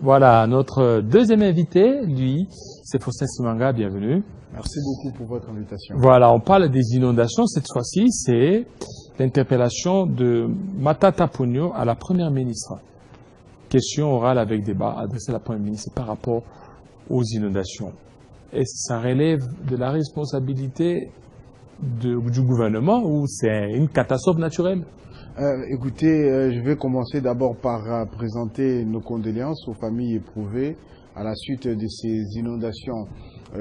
Voilà, notre deuxième invité, lui, c'est Faustin Simanga, bienvenue. Merci beaucoup pour votre invitation. Voilà, on parle des inondations. Cette fois-ci, c'est l'interpellation de Matata Ponyo à la Première ministre. Question orale avec débat adressée à la Première ministre par rapport aux inondations. Est-ce que ça relève de la responsabilité du gouvernement ou c'est une catastrophe naturelle? Écoutez, je vais commencer d'abord par présenter nos condoléances aux familles éprouvées à la suite de ces inondations.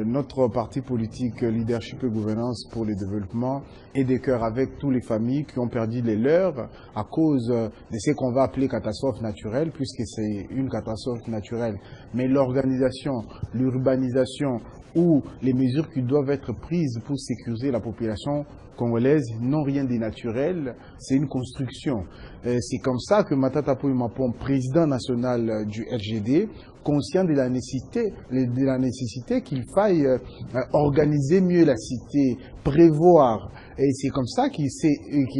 Notre parti politique Leadership et Gouvernance pour le Développement est de cœur avec toutes les familles qui ont perdu les leurs à cause de ce qu'on va appeler catastrophe naturelle, puisque c'est une catastrophe naturelle. Mais l'organisation, l'urbanisation ou les mesures qui doivent être prises pour sécuriser la population congolaise n'ont rien de naturel, c'est une construction. C'est comme ça que Matata Ponyo Mapon, président national du RGD, conscient de la nécessité qu'il faille organiser mieux la cité, prévoir. Et c'est comme ça qu'il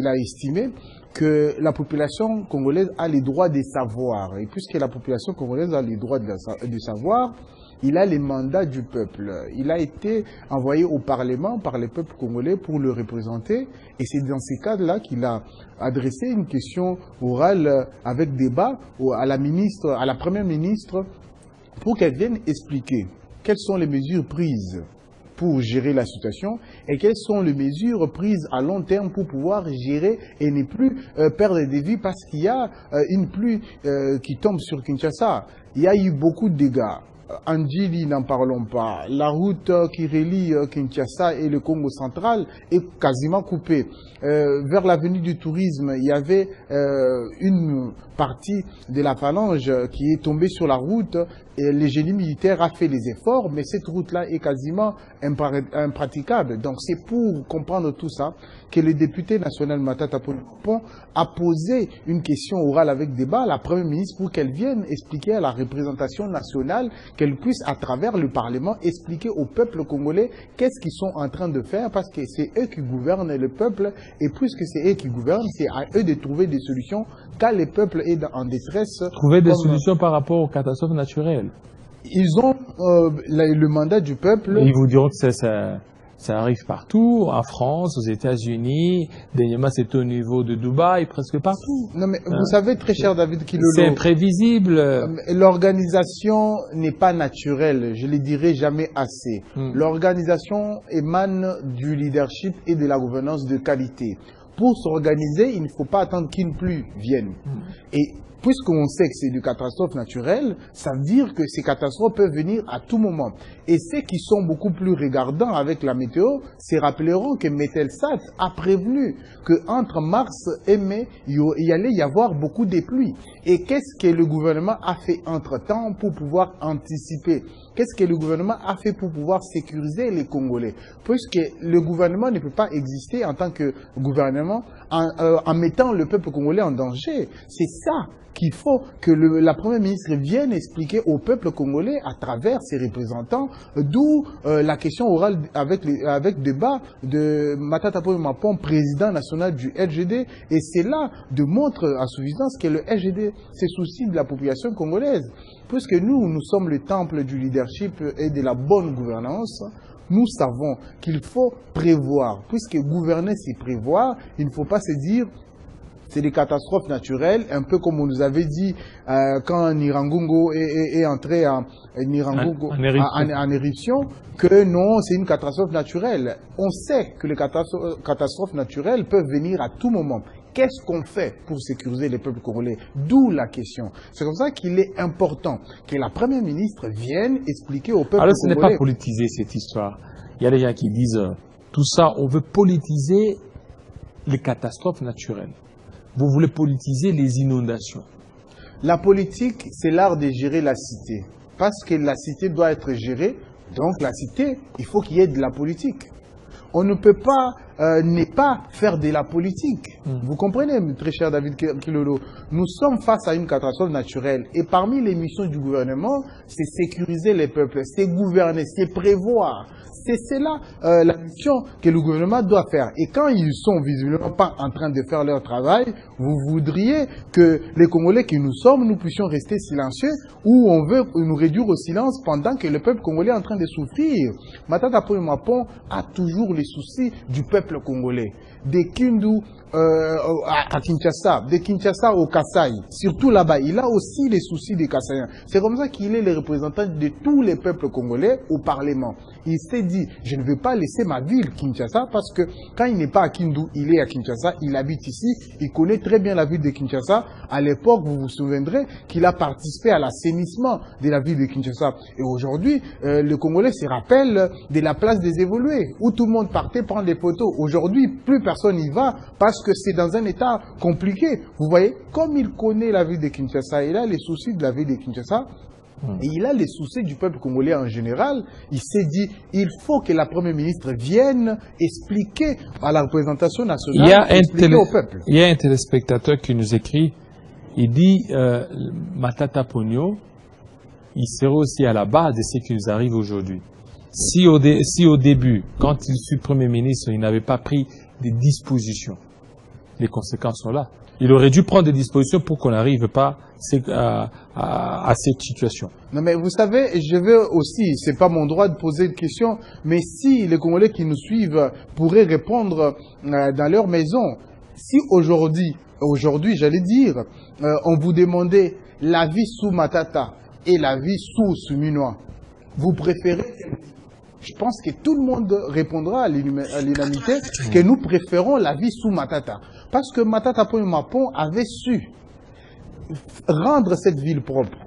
a estimé que la population congolaise a les droits de savoir. Et puisque la population congolaise a les droits de savoir, il a les mandats du peuple. Il a été envoyé au Parlement par le peuple congolais pour le représenter. Et c'est dans ces cadres-là qu'il a adressé une question orale avec débat à la Première ministre pour qu'elle vienne expliquer quelles sont les mesures prises pour gérer la situation et quelles sont les mesures prises à long terme pour pouvoir gérer et ne plus perdre des vies parce qu'il y a une pluie qui tombe sur Kinshasa. Il y a eu beaucoup de dégâts. Andjili, n'en parlons pas. La route qui relie Kinshasa et le Congo central est quasiment coupée. Vers l'avenue du tourisme, il y avait une partie de la phalange qui est tombée sur la route et le génie militaire a fait les efforts, mais cette route-là est quasiment impraticable. Donc c'est pour comprendre tout ça que le député national Matata Ponyo a posé une question orale avec débat à la Première ministre pour qu'elle vienne expliquer à la représentation nationale, qu'elle puisse à travers le Parlement expliquer au peuple congolais qu'est-ce qu'ils sont en train de faire parce que c'est eux qui gouvernent le peuple et puisque c'est eux qui gouvernent, c'est à eux de trouver des solutions quand le peuple est en détresse. Trouver des solutions par rapport aux catastrophes naturelles. Ils ont le mandat du peuple. Et ils vous diront que ça arrive partout, en France, aux États-Unis, dernièrement c'était au niveau de Dubaï, presque partout. Non mais vous savez très cher David Kilolo. C'est imprévisible. L'organisation n'est pas naturelle, je ne le dirai jamais assez. L'organisation émane du leadership et de la gouvernance de qualité. Pour s'organiser, il ne faut pas attendre qu'une pluie vienne. Et puisqu'on sait que c'est une catastrophe naturelle, ça veut dire que ces catastrophes peuvent venir à tout moment. Et ceux qui sont beaucoup plus regardants avec la météo se rappelleront que Metelsat a prévenu qu'entre mars et mai, il allait y avoir beaucoup de pluies. Et qu'est-ce que le gouvernement a fait entre-temps pour pouvoir anticiper? Qu'est-ce que le gouvernement a fait pour pouvoir sécuriser les Congolais? Puisque le gouvernement ne peut pas exister en tant que gouvernement en mettant le peuple congolais en danger. C'est ça qu'il faut que la Première ministre vienne expliquer au peuple congolais à travers ses représentants, d'où la question orale avec débat de Matata Ponyo Mapon, président national du LGD. Et c'est là de montrer à suffisance que le LGD se soucie de la population congolaise. Puisque nous sommes le temple du leadership et de la bonne gouvernance, nous savons qu'il faut prévoir. Puisque gouverner, c'est prévoir, il ne faut pas se dire c'est des catastrophes naturelles, un peu comme on nous avait dit quand Nirangungo est entré en éruption, que non, c'est une catastrophe naturelle. On sait que les catastrophes naturelles peuvent venir à tout moment. Qu'est-ce qu'on fait pour sécuriser les peuples congolais? D'où la question. C'est comme ça qu'il est important que la Première ministre vienne expliquer au peuple congolais. Alors ce n'est pas politisé cette histoire. Il y a des gens qui disent tout ça, on veut politiser les catastrophes naturelles. Vous voulez politiser les inondations. La politique, c'est l'art de gérer la cité. Parce que la cité doit être gérée, donc la cité, il faut qu'il y ait de la politique. On ne peut pas ne pas faire de la politique. Vous comprenez, très cher David Kilolo, nous sommes face à une catastrophe naturelle. Et parmi les missions du gouvernement, c'est sécuriser les peuples, c'est gouverner, c'est prévoir. C'est cela la mission que le gouvernement doit faire. Et quand ils sont visiblement pas en train de faire leur travail, vous voudriez que les Congolais qui nous sommes, nous puissions rester silencieux, ou on veut nous réduire au silence pendant que le peuple congolais est en train de souffrir. Matata Ponyo Mapon a toujours les soucis du peuple congolais. Des Kindu à Kinshasa, de Kinshasa au Kasaï, surtout là-bas, il a aussi les soucis des Kassaïens. C'est comme ça qu'il est le représentant de tous les peuples congolais au Parlement. Il s'est dit, je ne veux pas laisser ma ville Kinshasa parce que quand il n'est pas à Kindu, il est à Kinshasa, il habite ici, il connaît très bien la ville de Kinshasa. À l'époque, vous vous souviendrez qu'il a participé à l'assainissement de la ville de Kinshasa. Et aujourd'hui, le Congolais se rappelle de la place des évolués, où tout le monde partait prendre des photos. Aujourd'hui, plus personne n'y va parce que c'est dans un état compliqué. Vous voyez, comme il connaît la ville de Kinshasa, il a les soucis de la ville de Kinshasa, et il a les soucis du peuple congolais en général. Il s'est dit, il faut que la première ministre vienne expliquer à la représentation nationale, expliquer au peuple. Il y a un téléspectateur qui nous écrit, il dit, Matata Ponyo, il serait aussi à la base de ce qui nous arrive aujourd'hui. Si au début, quand il fut Premier ministre, il n'avait pas pris des dispositions, les conséquences sont là. Il aurait dû prendre des dispositions pour qu'on n'arrive pas à cette situation. Non, mais vous savez, je veux aussi, c'est pas mon droit de poser une question, mais si les Congolais qui nous suivent pourraient répondre dans leur maison, si aujourd'hui, j'allais dire, on vous demandait la vie sous Matata et la vie sous Souminois, vous préférez? Je pense que tout le monde répondra à l'unanimité que nous préférons la vie sous Matata. Parce que Matata Ponyo Mapon avait su rendre cette ville propre.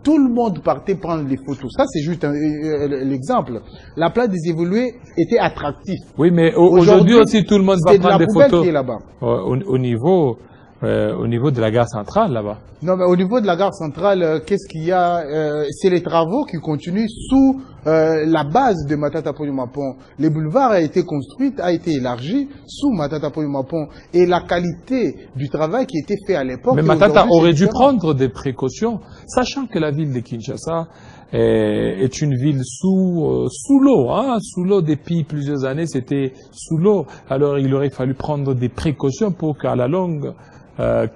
Tout le monde partait prendre les photos. Ça, c'est juste l'exemple. La place des évolués était attractive. Oui, mais aujourd'hui aussi, tout le monde va prendre des photos. Qui est là-bas. Au niveau de la gare centrale, là-bas. Non, mais au niveau de la gare centrale, qu'est-ce qu'il y a? C'est les travaux qui continuent sous la base de Matata Ponyo Mapon. Le boulevard a été construit, a été élargi sous Matata Ponyo Mapon. Et la qualité du travail qui était fait à l'époque... Mais Matata aurait dû prendre des précautions, sachant que la ville de Kinshasa est une ville sous l'eau. Hein, sous l'eau depuis plusieurs années, c'était sous l'eau. Alors il aurait fallu prendre des précautions pour qu'à la longue...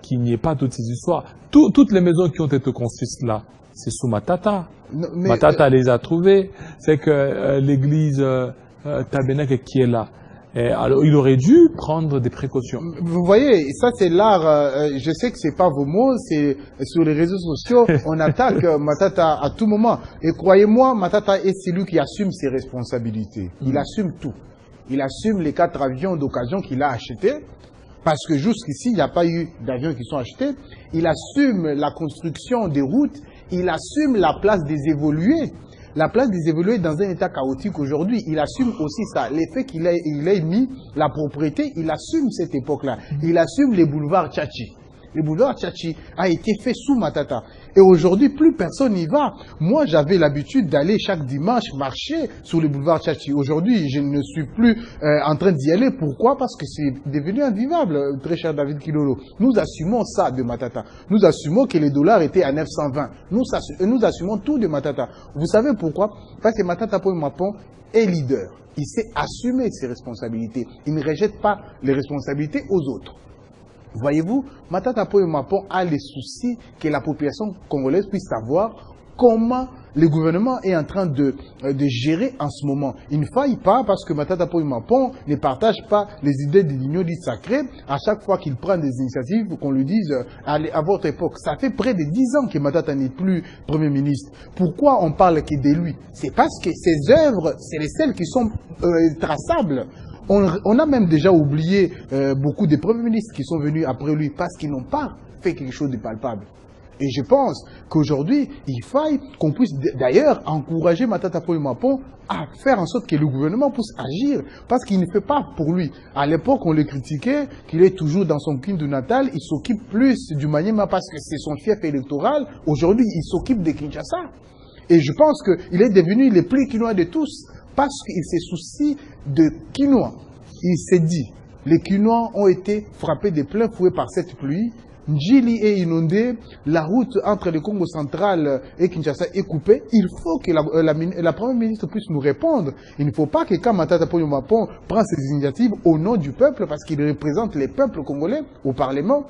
qu'il n'y ait pas toutes ces histoires. Toutes les maisons qui ont été construites là, c'est sous Matata. Non, mais Matata les a trouvées. C'est que l'église Tabernacle qui est là. Alors, il aurait dû prendre des précautions. Vous voyez, ça c'est l'art. Je sais que c'est pas vos mots, c'est sur les réseaux sociaux. On attaque Matata à tout moment. Et croyez-moi, Matata est celui qui assume ses responsabilités. Il assume tout. Il assume les 4 avions d'occasion qu'il a achetés. Parce que jusqu'ici, il n'y a pas eu d'avions qui sont achetés. Il assume la construction des routes. Il assume la place des évolués. La place des évolués dans un état chaotique aujourd'hui. Il assume aussi ça. L'effet qu'il ait mis la propriété, il assume cette époque-là. Il assume les boulevards Tchachi. Le boulevard Tchachi a été fait sous Matata. Et aujourd'hui, plus personne n'y va. Moi, j'avais l'habitude d'aller chaque dimanche marcher sur le boulevard Tchachi. Aujourd'hui, je ne suis plus en train d'y aller. Pourquoi? Parce que c'est devenu invivable, très cher David Kilolo. Nous assumons ça de Matata. Nous assumons que les dollars étaient à 920. Nous assumons tout de Matata. Vous savez pourquoi? Parce que Matata Ponyo Mapon est leader. Il sait assumer ses responsabilités. Il ne rejette pas les responsabilités aux autres. Voyez-vous, Matata Ponyo Mapon a les soucis que la population congolaise puisse savoir comment le gouvernement est en train de gérer en ce moment. Il ne faille pas parce que Matata Ponyo Mapon ne partage pas les idées de l'union dite sacrée. À chaque fois qu'il prend des initiatives, qu'on lui dise à votre époque, ça fait près de 10 ans que Matata n'est plus Premier ministre. Pourquoi on parle que de lui? C'est parce que ses œuvres, c'est les celles qui sont traçables. On a même déjà oublié beaucoup de premiers ministres qui sont venus après lui parce qu'ils n'ont pas fait quelque chose de palpable. Et je pense qu'aujourd'hui, il faille qu'on puisse d'ailleurs encourager Matata Ponyo Mapon à faire en sorte que le gouvernement puisse agir. Parce qu'il ne fait pas pour lui. À l'époque, on le critiquait, qu'il est toujours dans son Kindu natal, il s'occupe plus du Maniema parce que c'est son fief électoral. Aujourd'hui, il s'occupe de Kinshasa. Et je pense qu'il est devenu le plus quinois de tous parce qu'il se soucie de quinois. Il s'est dit, Les Quinois ont été frappés de plein fouet par cette pluie. Ndjili est inondé, la route entre le Congo central et Kinshasa est coupée. Il faut que la Première ministre puisse nous répondre. Il ne faut pas que quand Matata Ponyo Mapon prend ses initiatives au nom du peuple, parce qu'il représente les peuples congolais au Parlement,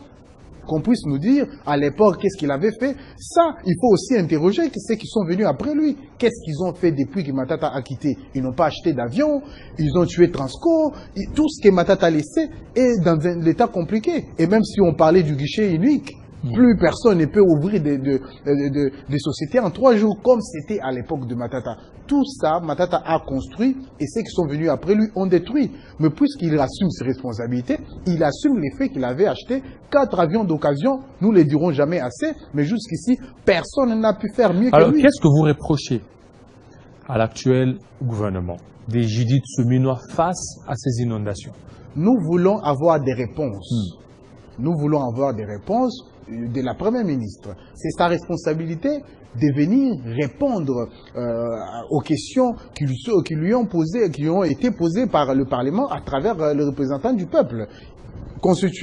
qu'on puisse nous dire à l'époque qu'est-ce qu'il avait fait. Ça, il faut aussi interroger ceux qui sont venus après lui. Qu'est-ce qu'ils ont fait depuis que Matata a quitté? Ils n'ont pas acheté d'avion, ils ont tué Transco, tout ce que Matata a laissé est dans un état compliqué. Et même si on parlait du guichet unique, plus personne ne peut ouvrir des sociétés en 3 jours comme c'était à l'époque de Matata. Tout ça, Matata a construit et ceux qui sont venus après lui ont détruit. Mais puisqu'il assume ses responsabilités, il assume les faits qu'il avait acheté 4 avions d'occasion. Nous ne les dirons jamais assez, mais jusqu'ici, personne n'a pu faire mieux que lui. Alors, qu'est-ce que vous reprochez à l'actuel gouvernement des Judith Suminwa face à ces inondations? Nous voulons avoir des réponses. Nous voulons avoir des réponses de la Première ministre. C'est sa responsabilité de venir répondre aux questions qui lui ont été posées par le Parlement à travers le représentant du peuple.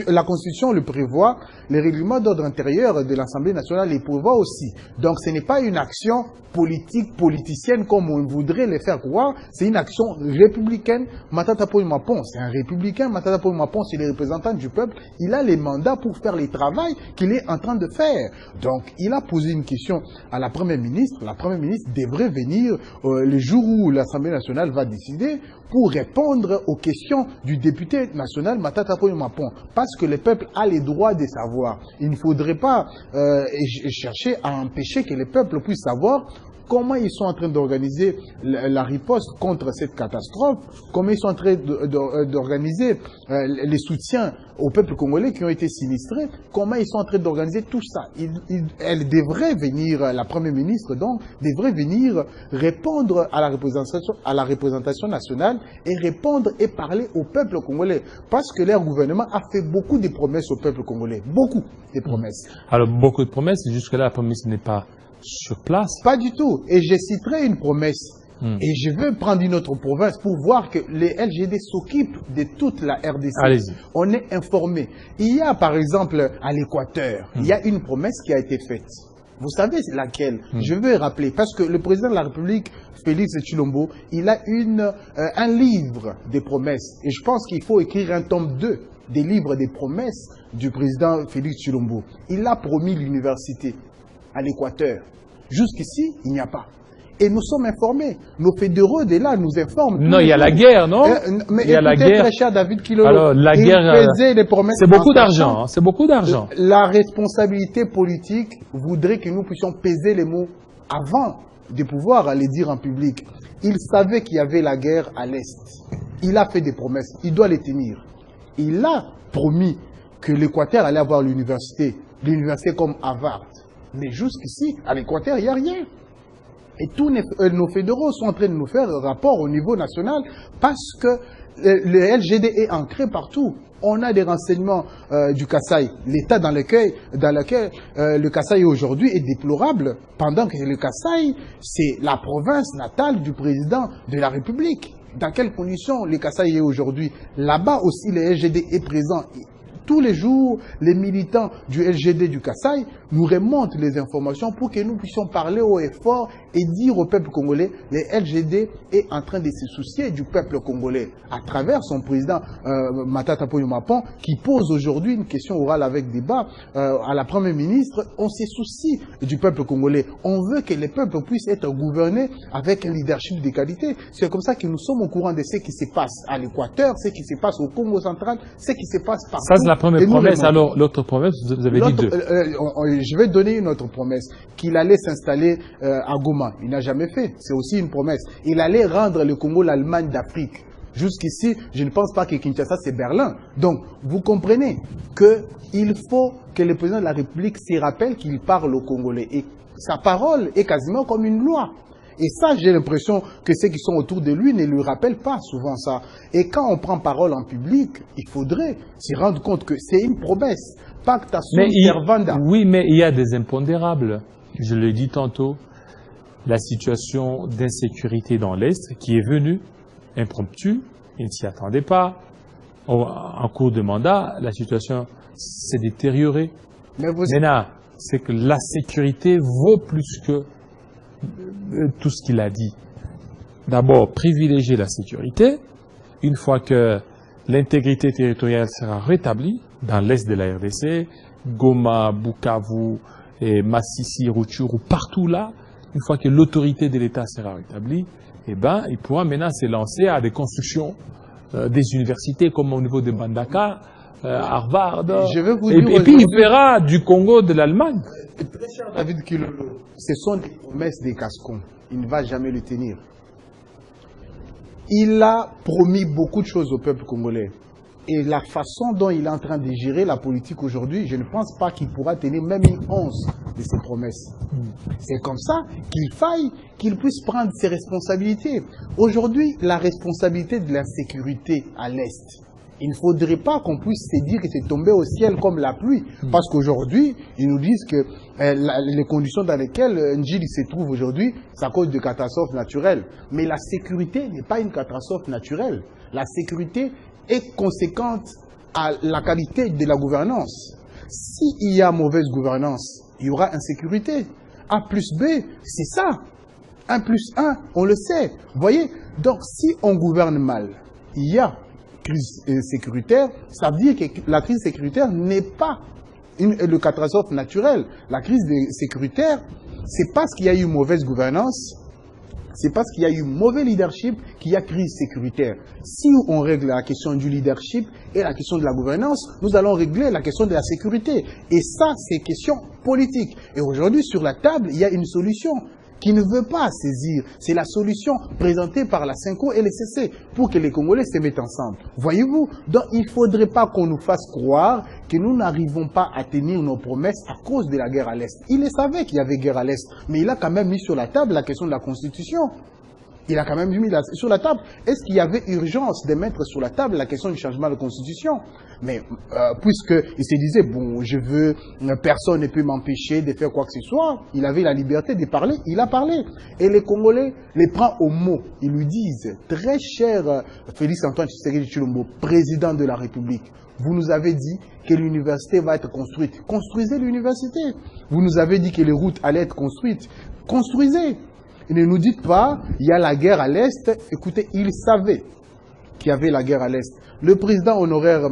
La Constitution le prévoit, les règlements d'ordre intérieur de l'Assemblée nationale les prévoient aussi. Donc ce n'est pas une action politique, politicienne comme on voudrait les faire croire, c'est une action républicaine. Matata Ponyo Mapon, c'est un républicain, Matata Ponyo Mapon, c'est le représentant du peuple, il a les mandats pour faire le travail qu'il est en train de faire. Donc il a posé une question à la Première ministre devrait venir le jour où l'Assemblée nationale va décider pour répondre aux questions du député national Matata Ponyo Mapon. Parce que le peuple a les droits de savoir. Il ne faudrait pas chercher à empêcher que le peuple puisse savoir comment ils sont en train d'organiser la riposte contre cette catastrophe, comment ils sont en train d'organiser les soutiens au peuple congolais qui ont été sinistrés, comment ils sont en train d'organiser tout ça. Elle devrait venir, la Première ministre donc, devrait venir répondre à la représentation nationale et répondre et parler au peuple congolais. Parce que leur gouvernement a fait beaucoup de promesses au peuple congolais. Beaucoup de promesses. Alors, beaucoup de promesses, jusque-là, la promesse n'est pas sur place? Pas du tout. Et je citerai une promesse. Et je veux prendre une autre province pour voir que les LGD s'occupent de toute la RDC. Allez-y. On est informé. Il y a par exemple à l'Équateur, il y a une promesse qui a été faite. Vous savez laquelle? Je veux rappeler, parce que le président de la République, Félix Tshilombo, il a un livre des promesses. Et je pense qu'il faut écrire un tome 2 des livres des promesses du président Félix Tshilombo. Il a promis l'université à l'Équateur. Jusqu'ici, il n'y a pas. Et nous sommes informés. Nos fédéraux de là nous informent. Non, il y a la guerre, non? Mais il y a la guerre. Très cher David Kilolo. Alors, la guerre, c'est beaucoup d'argent. Hein, c'est beaucoup d'argent. La responsabilité politique voudrait que nous puissions peser les mots avant de pouvoir les dire en public. Il savait qu'il y avait la guerre à l'Est. Il a fait des promesses. Il doit les tenir. Il a promis que l'Équateur allait avoir l'université comme Harvard. Mais jusqu'ici, à l'Équateur, il n'y a rien. Et tous nos fédéraux sont en train de nous faire un rapport au niveau national parce que le LGD est ancré partout. On a des renseignements du Kasaï. L'état dans lequel le Kasaï aujourd'hui est déplorable, pendant que le Kasaï, c'est la province natale du président de la République. Dans quelles conditions le Kasaï est aujourd'hui? Là-bas aussi, le LGD est présent. Tous les jours, les militants du LGD du Kasaï nous remontent les informations pour que nous puissions parler haut et fort et dire au peuple congolais, le LGD est en train de se soucier du peuple congolais à travers son président Matata Ponyo Mapon qui pose aujourd'hui une question orale avec débat à la Première ministre. On se soucie du peuple congolais. On veut que le peuple puisse être gouverné avec un leadership de qualité. C'est comme ça que nous sommes au courant de ce qui se passe à l'Équateur, ce qui se passe au Congo central, ce qui se passe partout. Ça, c'est la première promesse. Alors, l'autre promesse, vous avez dit 2. Je vais donner une autre promesse. Qu'il allait s'installer à Goma. Il n'a jamais fait. C'est aussi une promesse. Il allait rendre le Congo l'Allemagne d'Afrique. Jusqu'ici, je ne pense pas que Kinshasa, c'est Berlin. Donc, vous comprenez qu'il faut que le président de la République s'y rappelle qu'il parle aux Congolais. Et sa parole est quasiment comme une loi. Et ça, j'ai l'impression que ceux qui sont autour de lui ne lui rappellent pas souvent ça. Et quand on prend parole en public, il faudrait se rendre compte que c'est une promesse. Pacta sunt servanda. Oui, mais il y a des impondérables. Je l'ai dit tantôt, la situation d'insécurité dans l'Est qui est venue impromptue, il ne s'y attendait pas. en cours de mandat, la situation s'est détériorée. Maintenant, c'est que la sécurité vaut plus que tout ce qu'il a dit. D'abord, privilégier la sécurité. Une fois que l'intégrité territoriale sera rétablie dans l'est de la RDC, Goma, Bukavu, et Massissi, Rutshuru, partout là, une fois que l'autorité de l'État sera rétablie, eh ben, il pourra maintenant se lancer à des constructions des universités comme au niveau de Bandaka, Harvard, et puis il fera du Congo de l'Allemagne. Très cher David Kilolo, ce sont des promesses des Gascons. Il ne va jamais le tenir. Il a promis beaucoup de choses au peuple congolais. Et la façon dont il est en train de gérer la politique aujourd'hui, je ne pense pas qu'il pourra tenir même une once de ses promesses. C'est comme ça qu'il faille qu'il puisse prendre ses responsabilités. Aujourd'hui, la responsabilité de la sécurité à l'Est, il ne faudrait pas qu'on puisse se dire que c'est tombé au ciel comme la pluie. Parce qu'aujourd'hui, ils nous disent que les conditions dans lesquelles Ndjili se trouve aujourd'hui, c'est à cause de catastrophes naturelles. Mais la sécurité n'est pas une catastrophe naturelle. La sécurité est conséquente à la qualité de la gouvernance. S'il y a mauvaise gouvernance, il y aura insécurité. A plus B, c'est ça. 1 plus 1, on le sait. Vous voyez? Donc, si on gouverne mal, il y a crise sécuritaire, ça veut dire que la crise sécuritaire n'est pas une catastrophe naturelle. La crise sécuritaire, c'est parce qu'il y a eu mauvaise gouvernance, c'est parce qu'il y a eu mauvais leadership qu'il y a crise sécuritaire. Si on règle la question du leadership et la question de la gouvernance, nous allons régler la question de la sécurité. Et ça, c'est question politique. Et aujourd'hui, sur la table, il y a une solution qui ne veut pas saisir. C'est la solution présentée par la CENCO et le CC pour que les Congolais se mettent ensemble. Voyez-vous? Donc, il ne faudrait pas qu'on nous fasse croire que nous n'arrivons pas à tenir nos promesses à cause de la guerre à l'Est. Il le savait qu'il y avait guerre à l'Est, mais il a quand même mis sur la table la question de la Constitution. Il a quand même mis sur la table. Est-ce qu'il y avait urgence de mettre sur la table la question du changement de Constitution? Mais puisqu'il se disait, bon, personne ne peut m'empêcher de faire quoi que ce soit, il avait la liberté de parler, il a parlé. Et les Congolais les prennent au mot. Ils lui disent, très cher Félix-Antoine Tshisekedi Tshilombo, président de la République, vous nous avez dit que l'université va être construite. Construisez l'université. Vous nous avez dit que les routes allaient être construites. Construisez. Et ne nous dites pas, il y a la guerre à l'Est. Écoutez, il savait qu'il y avait la guerre à l'Est. Le président honoraire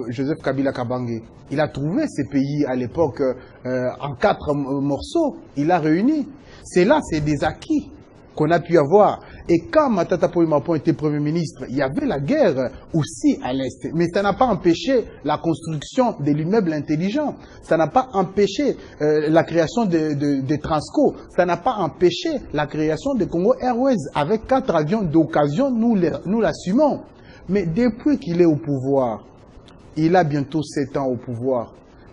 Joseph Kabila Kabange, il a trouvé ces pays à l'époque en 4 morceaux. Il a réuni. C'est là, c'est des acquis qu'on a pu avoir. Et quand Matata Ponyo Mapon était Premier ministre, il y avait la guerre aussi à l'Est. Mais ça n'a pas empêché la construction de l'immeuble intelligent. Ça n'a pas empêché la création de Transco. Ça n'a pas empêché la création de Congo Airways. Avec 4 avions d'occasion, nous l'assumons. Mais depuis qu'il est au pouvoir, il a bientôt 7 ans au pouvoir.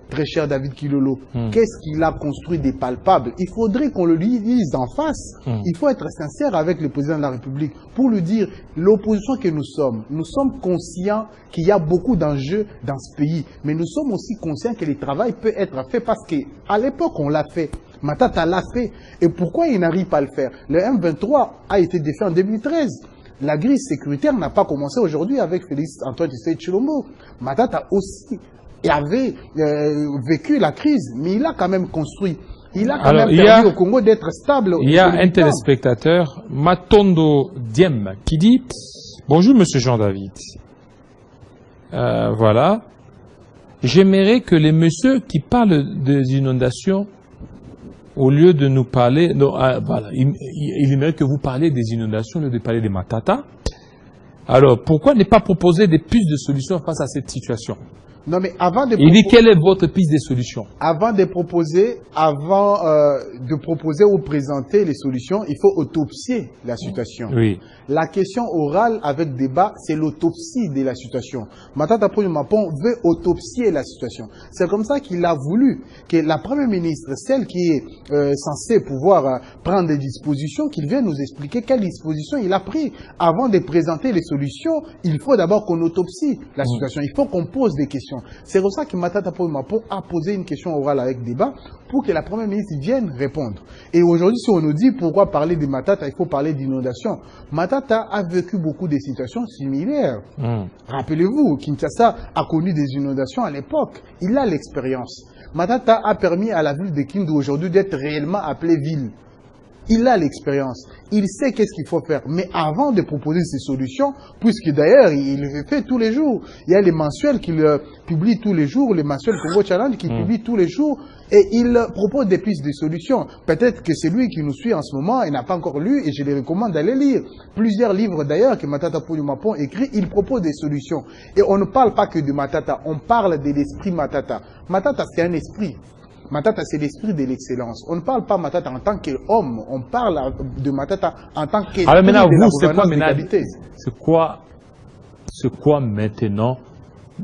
Très cher David Kilolo, qu'est-ce qu'il a construit des palpables? Il faudrait qu'on le dise en face. Il faut être sincère avec le président de la République pour lui dire, l'opposition que nous sommes conscients qu'il y a beaucoup d'enjeux dans ce pays. Mais nous sommes aussi conscients que le travail peut être fait parce qu'à l'époque, on l'a fait. Matata l'a fait. Et pourquoi il n'arrive pas à le faire? Le M23 a été défait en 2013. La crise sécuritaire n'a pas commencé aujourd'hui avec Félix-Antoine Tshisekedi Tshilombo. Matata aussi avait vécu la crise, mais il a quand même construit. Il a quand même permis au Congo d'être stable. Il y a un téléspectateur, Matondo Diem, qui dit « Bonjour Monsieur Jean-David. Voilà. J'aimerais que les messieurs qui parlent des inondations, au lieu de nous parler... voilà, il aimerait que vous parliez des inondations au lieu de parler des Matata. Alors, pourquoi ne pas proposer des pistes de solutions face à cette situation ?» Non, mais avant de il dit quelle est votre piste de solution? Avant de proposer ou présenter les solutions, il faut autopsier la situation. Oui. La question orale avec débat, c'est l'autopsie de la situation. Matata Ponyo Mapon veut autopsier la situation. C'est comme ça qu'il a voulu que la Première ministre, celle qui est censée pouvoir prendre des dispositions, qu'il vienne nous expliquer quelles dispositions il a pris. Avant de présenter les solutions, il faut d'abord qu'on autopsie la situation. Il faut qu'on pose des questions. solution. C'est pour ça que Matata Ponyo Mapon a posé une question orale avec débat pour que la première ministre vienne répondre. Et aujourd'hui, si on nous dit pourquoi parler de Matata, il faut parler d'inondation. Matata a vécu beaucoup de situations similaires. Rappelez-vous, Kinshasa a connu des inondations à l'époque. Il a l'expérience. Matata a permis à la ville de Kindu aujourd'hui d'être réellement appelée ville. Il a l'expérience, il sait qu'est-ce qu'il faut faire. Mais avant de proposer ces solutions, puisque d'ailleurs il le fait tous les jours, il y a les mensuels qu'il publie tous les jours, les mensuels Congo Challenge qu'il publie tous les jours, et il propose des pistes de solutions. Peut-être que c'est lui qui nous suit en ce moment et n'a pas encore lu, et je les recommande d'aller lire. Plusieurs livres d'ailleurs que Matata Ponyo Mapon écrit, il propose des solutions. Et on ne parle pas que de Matata, on parle de l'esprit Matata. Matata, c'est un esprit. Matata, c'est l'esprit de l'excellence. On ne parle pas Matata en tant qu'homme, on parle de Matata en tant qu'esprit de la gouvernance de qualité. C'est quoi maintenant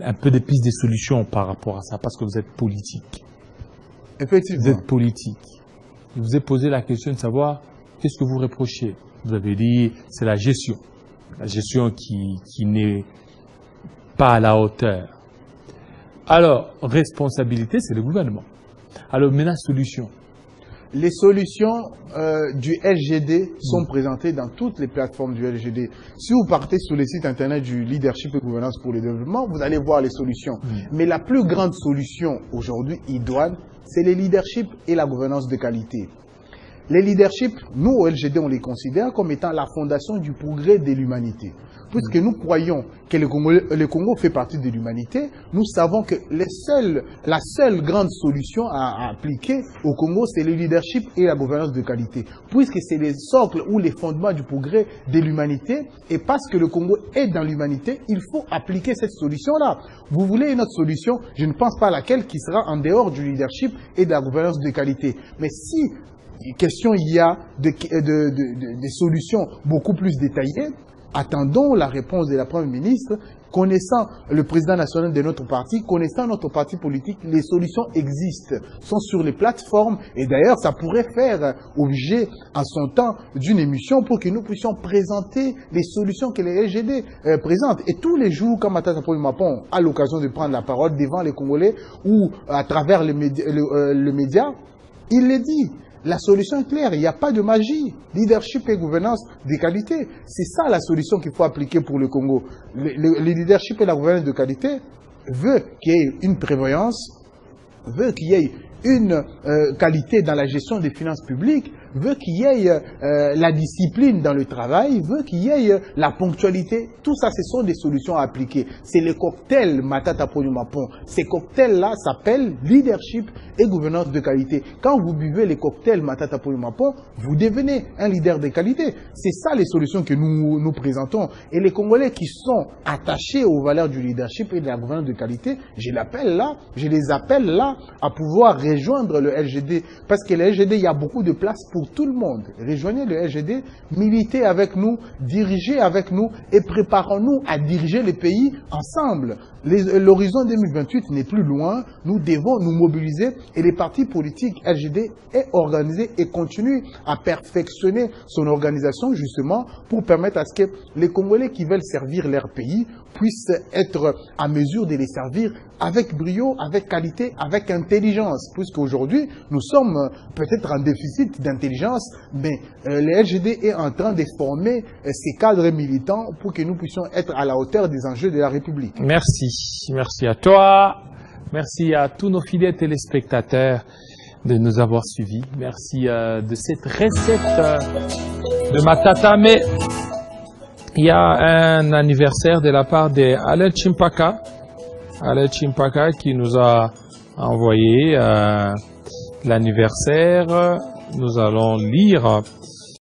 un peu des pistes de solutions par rapport à ça, parce que vous êtes politique. Effectivement. Vous êtes politique. Je vous ai posé la question de savoir qu'est-ce que vous reprochez. Vous avez dit c'est la gestion. La gestion qui n'est pas à la hauteur. Alors, responsabilité, c'est le gouvernement. Alors, maintenant, solution. Les solutions du LGD sont présentées dans toutes les plateformes du LGD. Si vous partez sur le site internet du Leadership et Gouvernance pour le Développement, vous allez voir les solutions. Mais la plus grande solution aujourd'hui, idoine, c'est le leadership et la gouvernance de qualité. Les leaderships, nous au LGD, on les considère comme étant la fondation du progrès de l'humanité. Puisque nous croyons que le Congo fait partie de l'humanité, nous savons que la seule grande solution à appliquer au Congo, c'est le leadership et la gouvernance de qualité. Puisque c'est les socles ou les fondements du progrès de l'humanité, et parce que le Congo est dans l'humanité, il faut appliquer cette solution-là. Vous voulez une autre solution, je ne pense pas à laquelle, qui sera en dehors du leadership et de la gouvernance de qualité. Mais si question il y a des solutions beaucoup plus détaillées, attendons la réponse de la Première ministre. Connaissant le président national de notre parti, connaissant notre parti politique, les solutions existent, sont sur les plateformes, et d'ailleurs ça pourrait faire objet en son temps d'une émission pour que nous puissions présenter les solutions que les LGD présentent. Et tous les jours, quand Matata Ponyo Mapon a l'occasion de prendre la parole devant les Congolais ou à travers le média, il le dit. La solution est claire, il n'y a pas de magie. Leadership et gouvernance de qualité, c'est ça la solution qu'il faut appliquer pour le Congo. Le leadership et la gouvernance de qualité veut qu'il y ait une prévoyance, veut qu'il y ait une qualité dans la gestion des finances publiques, veut qu'il y ait la discipline dans le travail, veut qu'il y ait la ponctualité. Tout ça, ce sont des solutions à appliquer. C'est le cocktail Matata Ponyo Mapon. Ces cocktails-là s'appellent leadership et gouvernance de qualité. Quand vous buvez les cocktails Matata Ponyo Mapon, vous devenez un leader de qualité. C'est ça les solutions que nous présentons. Et les Congolais qui sont attachés aux valeurs du leadership et de la gouvernance de qualité, je les appelle là à pouvoir rejoindre le LGD. Parce que le LGD, il y a beaucoup de place pour tout le monde. Rejoignez le LGD, militez avec nous, dirigez avec nous et préparons-nous à diriger le pays ensemble. L'horizon 2028 n'est plus loin. Nous devons nous mobiliser et les partis politiques LGD est organisé et continue à perfectionner son organisation justement pour permettre à ce que les Congolais qui veulent servir leur pays puissent être à mesure de les servir avec brio, avec qualité, avec intelligence. Puisqu'aujourd'hui, nous sommes peut-être en déficit d'intelligence, mais le LGD est en train de former ces cadres militants pour que nous puissions être à la hauteur des enjeux de la République. Merci. Merci à toi. Merci à tous nos fidèles téléspectateurs de nous avoir suivis. Merci de cette recette de Matata. Mais il y a un anniversaire de la part d'Alain Chimpaka. Alain Chimpaka qui nous a envoyé l'anniversaire. Nous allons lire